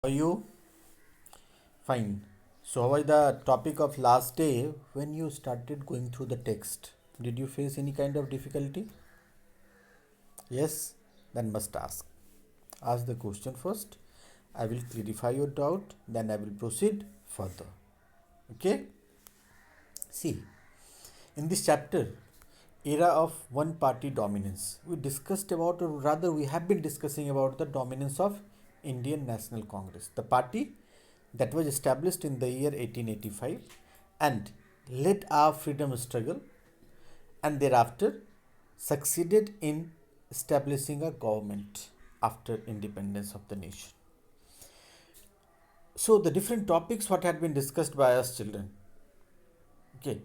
Are you fine? So, how was the topic of last day when you started going through the text? Did you face any kind of difficulty? Yes, then must ask. Ask the question first. I will clarify your doubt, then I will proceed further. Okay? See, in this chapter, era of one party dominance, we discussed about, or rather, we have been discussing about the dominance of Indian National Congress, the party that was established in the year 1885 and led our freedom struggle and thereafter succeeded in establishing a government after independence of the nation. So the different topics what had been discussed by us children, okay,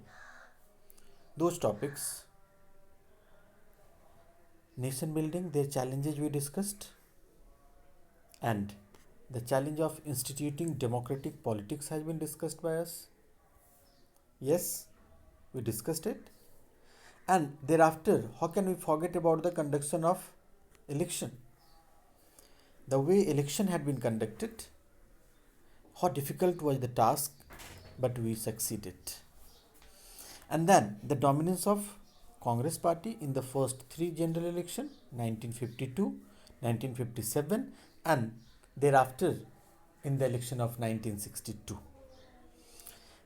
those topics, nation building, their challenges we discussed, and the challenge of instituting democratic politics has been discussed by us. Yes, we discussed it. And thereafter, how can we forget about the conduction of election? The way election had been conducted, how difficult was the task, but we succeeded. And then the dominance of Congress party in the first three general election, 1952, 1957, and thereafter in the election of 1962.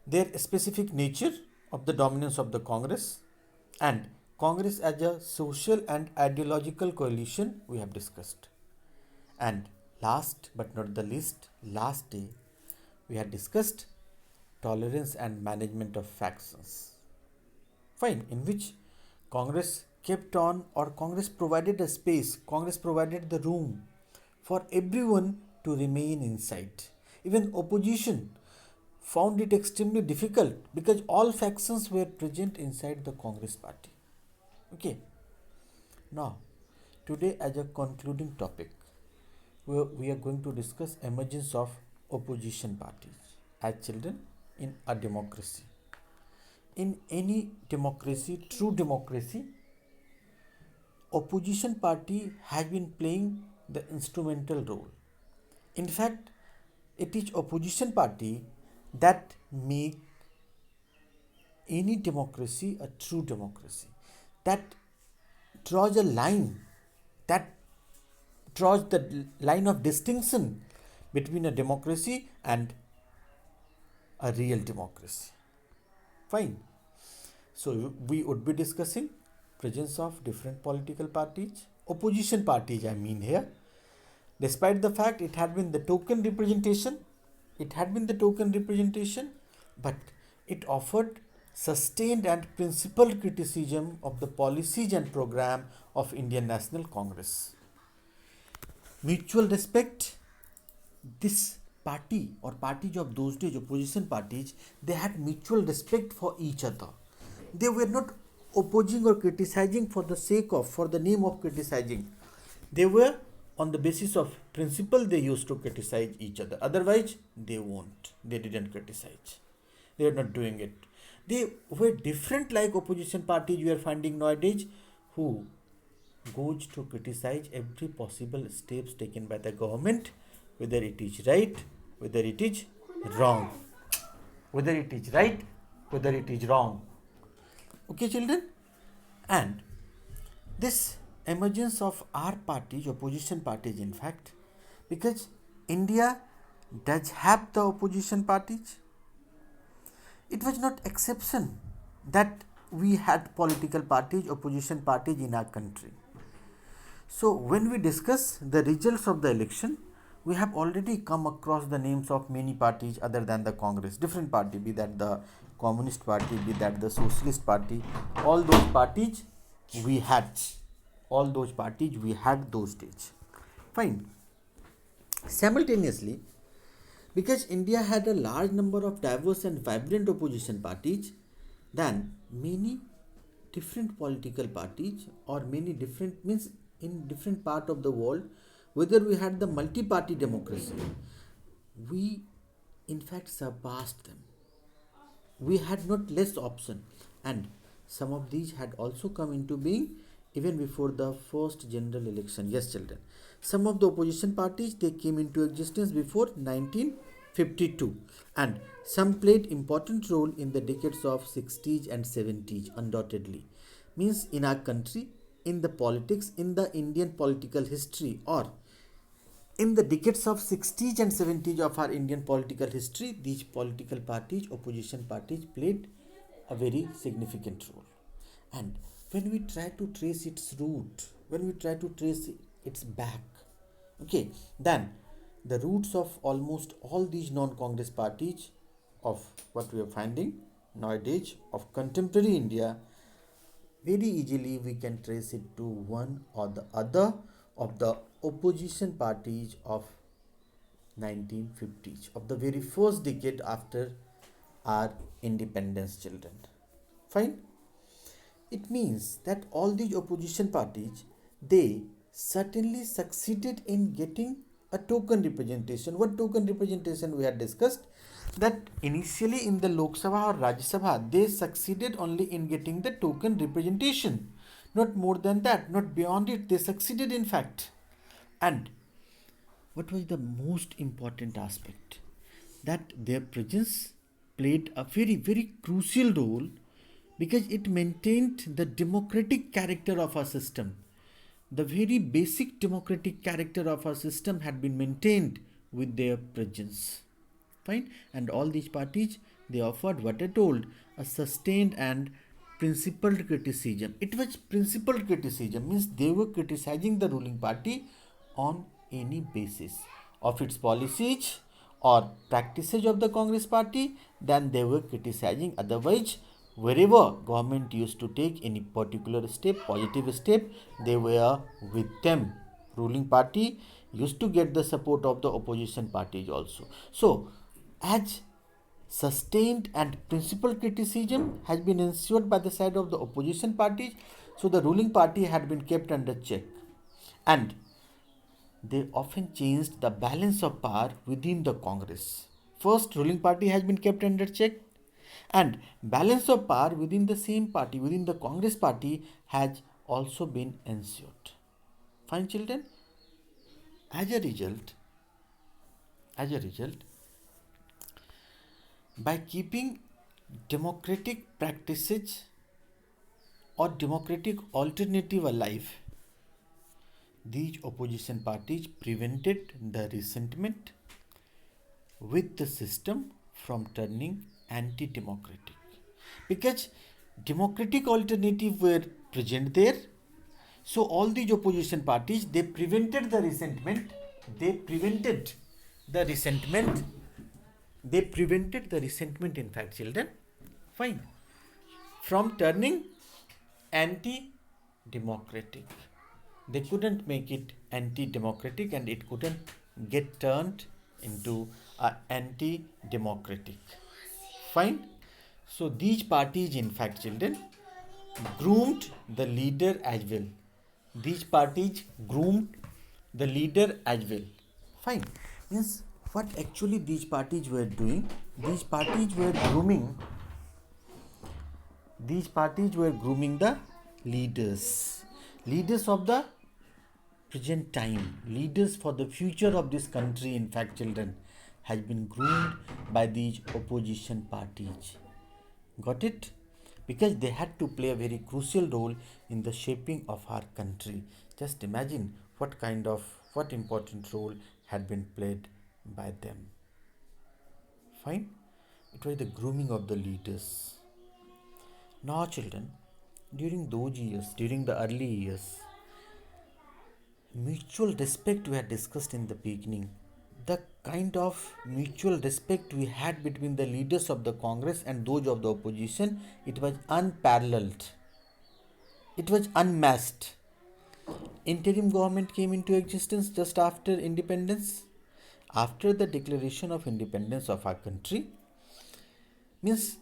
Their specific nature of the dominance of the Congress and Congress as a social and ideological coalition we have discussed. And last but not the least, last day we had discussed tolerance and management of factions. Fine, in which Congress kept on, or Congress provided a space, Congress provided the room for everyone to remain inside. Even opposition found it extremely difficult because all factions were present inside the Congress party. Okay, now today as a concluding topic, we are going to discuss emergence of opposition parties as children in a democracy. In any democracy, true democracy, opposition party has been playing the instrumental role. In fact, it is opposition party that make any democracy a true democracy, that draws a line, that draws the line of distinction between a democracy and a real democracy. Fine. So we would be discussing presence of different political parties, opposition parties I mean here. Despite the fact it had been the token representation, but it offered sustained and principled criticism of the policies and program of Indian National Congress. Mutual respect, this party or parties of those days, opposition parties, they had mutual respect for each other. They were not opposing or criticizing for the sake of, for the name of criticizing. They were on the basis of principle they used to criticize each other. Otherwise, they won't. They didn't criticize. They were not doing it. They were different like opposition parties we are finding nowadays who goes to criticize every possible steps taken by the government, whether it is right, whether it is wrong, whether it is right, whether it is wrong. Okay, children? And this emergence of our parties, opposition parties, in fact, because India does have the opposition parties, it was not exception that we had political parties, opposition parties in our country. So when we discuss the results of the election, we have already come across the names of many parties other than the Congress, different party, be that the Communist Party, be that the Socialist Party, all those parties we had, those days. Fine. Simultaneously, because India had a large number of diverse and vibrant opposition parties, then many different political parties or many different means in different part of the world, whether we had the multi-party democracy, we in fact surpassed them. We had not less option, and some of these had also come into being even before the first general election. Yes, children. Some of the opposition parties, they came into existence before 1952, and some played important role in the decades of 60s and 70s, undoubtedly. Means in our country, in the politics, in the Indian political history, or in the decades of 60s and 70s of our Indian political history, these political parties, opposition parties, played a very significant role. And when we try to trace its root, when we try to trace its back, okay, then the roots of almost all these non-Congress parties of what we are finding nowadays of contemporary India, very easily we can trace it to one or the other of the opposition parties of 1950s, of the very first decade after our independence, children. Fine. It means that all these opposition parties, they certainly succeeded in getting a token representation. What token representation we had discussed? That initially in the Lok Sabha or Rajya Sabha, they succeeded only in getting the token representation. Not more than that, not beyond it. They succeeded in fact. And what was the most important aspect? That their presence played a very, very crucial role because it maintained the democratic character of our system. The very basic democratic character of our system had been maintained with their presence. Fine. And all these parties, they offered what I told, a sustained and principled criticism. It was principled criticism, means they were criticizing the ruling party on any basis of its policies or practices of the Congress party, then they were criticizing. Otherwise, wherever government used to take any particular step, positive step, they were with them. Ruling party used to get the support of the opposition parties also. So, as sustained and principled criticism has been ensured by the side of the opposition parties, so the ruling party had been kept under check, and they often changed the balance of power within the Congress. First, ruling party has been kept under check, and balance of power within the same party, within the Congress party, has also been ensured. Fine, children. As a result, by keeping democratic practices or democratic alternative alive, these opposition parties prevented the resentment with the system from turning anti-democratic, because democratic alternatives were present there. So all these opposition parties, they prevented the resentment, they prevented the resentment, in fact, children, fine, from turning anti-democratic. They couldn't make it anti-democratic, and it couldn't get turned into anti-democratic. Fine. So these parties, in fact, children, groomed the leader as well. These parties groomed the leader as well. Fine. Means what actually these parties were doing? These parties were grooming the leaders of the present time, leaders for the future of this country, in fact, children, has been groomed by these opposition parties. Got it? Because they had to play a very crucial role in the shaping of our country. Just imagine what important role had been played by them. Fine? It was the grooming of the leaders. Now, children, during the early years, mutual respect we had discussed in the beginning. The kind of mutual respect we had between the leaders of the Congress and those of the opposition, it was unparalleled. It was unmatched. Interim government came into existence just after independence. After the declaration of independence of our country, means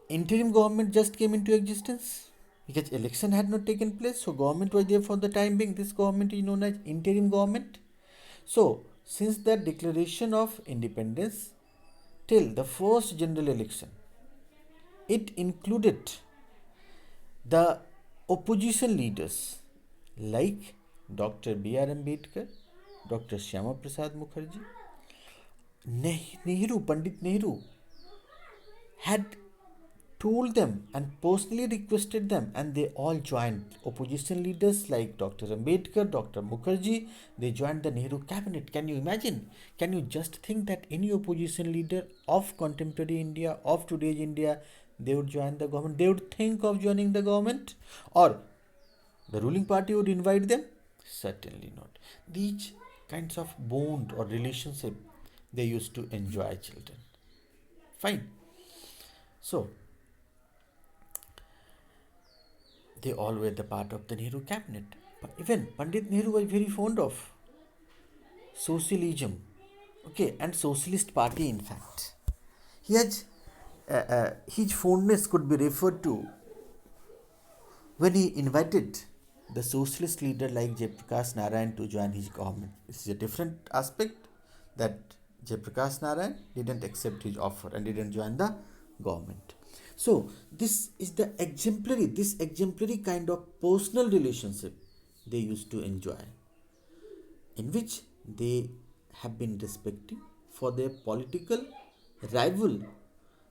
interim government just came into existence because election had not taken place, so government was there for the time being. This government is known as interim government. So since the declaration of independence till the first general election, it included the opposition leaders like Dr. B.R. Ambedkar, Dr. Shyama Prasad Mukherjee, Pandit Nehru had told them and personally requested them, and they all joined. Opposition leaders like Dr. Ambedkar, Dr. Mukherjee, they joined the Nehru cabinet. Can you imagine? Can you just think that any opposition leader of contemporary India, of today's India, they would join the government? They would think of joining the government, or the ruling party would invite them? Certainly not. These kinds of bond or relationship they used to enjoy, children. Fine. So they all were the part of the Nehru cabinet. But even Pandit Nehru was very fond of socialism, okay, and socialist party. In fact, he has his fondness could be referred to when he invited the socialist leader like Jayaprakash Narayan to join his government. This is a different aspect, that Jayaprakash Narayan didn't accept his offer and didn't join the government. So this is the exemplary kind of personal relationship they used to enjoy, in which they have been respecting for their political rival.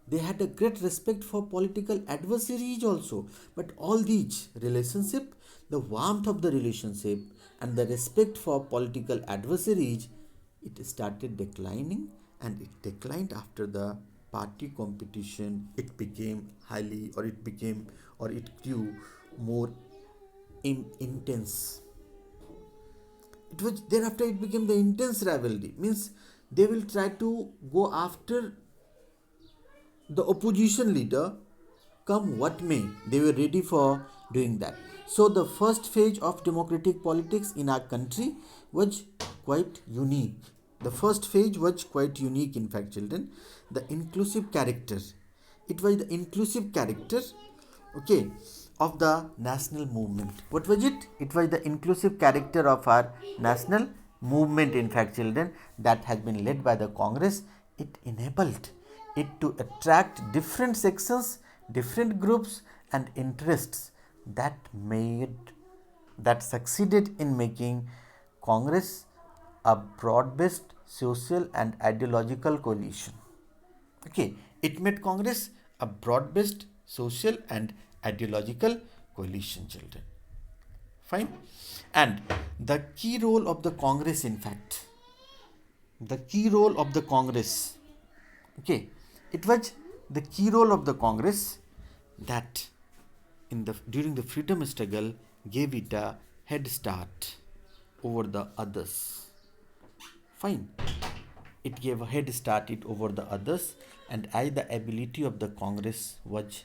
They had a great respect for political adversaries also. But all these relationship, the warmth of the relationship and the respect for political adversaries, it started declining, and it declined after the party competition. It became highly, or it grew more intense. It was thereafter it became the intense rivalry. Means they will try to go after the opposition leader, come what may. They were ready for doing that. So the first phase of democratic politics in our country was quite unique. The first phase was quite unique, in fact, children. The inclusive character. It was the inclusive character, okay, of the national movement. What was it? It was the inclusive character of our national movement, in fact, children, that has been led by the Congress. It enabled it to attract different sections, different groups and interests, that succeeded in making Congress a broad-based social and ideological coalition. Okay, it made Congress a broad-based social and ideological coalition, children. Fine. And the key role of the Congress, in fact, the key role of the Congress, okay, it was the key role of the Congress that during the freedom struggle gave it a head start over the others. Fine. It gave a head start it over the others, and the ability of the Congress was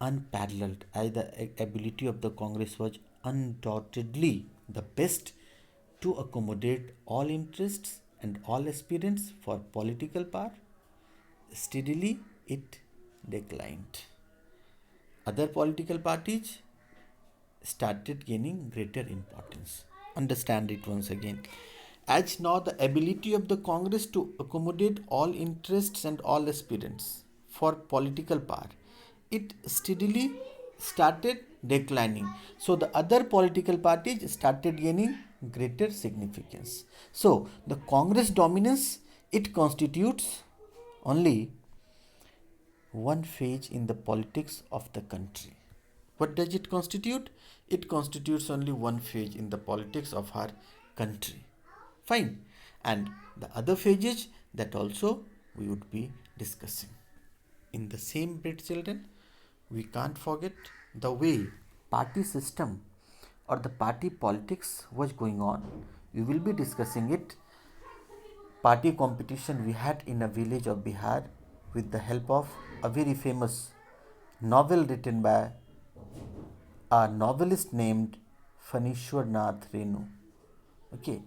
unparalleled. The ability of the Congress was undoubtedly the best to accommodate all interests and all aspirants for political power. Steadily it declined. Other political parties started gaining greater importance. Understand it once again. As now the ability of the Congress to accommodate all interests and all aspirants for political power, it steadily started declining. So the other political parties started gaining greater significance. So the Congress dominance, it constitutes only one phase in the politics of the country. What does it constitute? It constitutes only one phase in the politics of our country. Fine. And the other phases, that also we would be discussing. In the same breath, children, we can't forget the way party system or the party politics was going on. We will be discussing it. Party competition we had in a village of Bihar with the help of a very famous novel written by a novelist named Phanishwar Nath Renu, okay,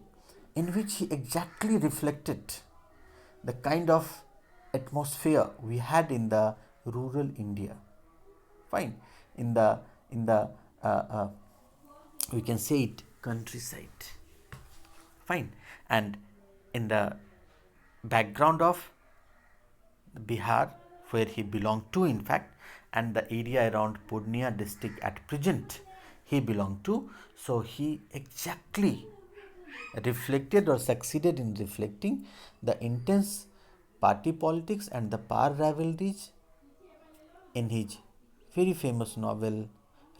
in which he exactly reflected the kind of atmosphere we had in the rural India. Fine, in the we can say it countryside. Fine, and in the background of Bihar, where he belonged to, in fact, and the area around Purnia district at present, he belonged to. So he exactly reflected or succeeded in reflecting the intense party politics and the power rivalries in his very famous novel,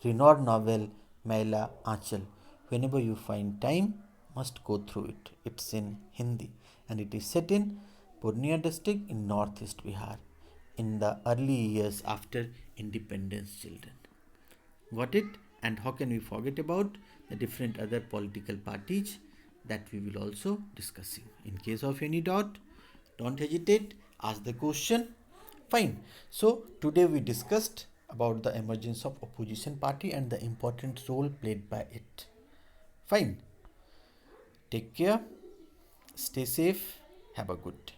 renowned novel, Maila Aanchal. Whenever you find time, must go through it. It's in Hindi and it is set in Purnia district in northeast Bihar in the early years after independence children. Got it? And how can we forget about the different other political parties that we will also discussing. In case of any doubt, don't hesitate, ask the question. Fine. So today we discussed about the emergence of opposition party and the important role played by it. Fine. Take care, stay safe, have a good day.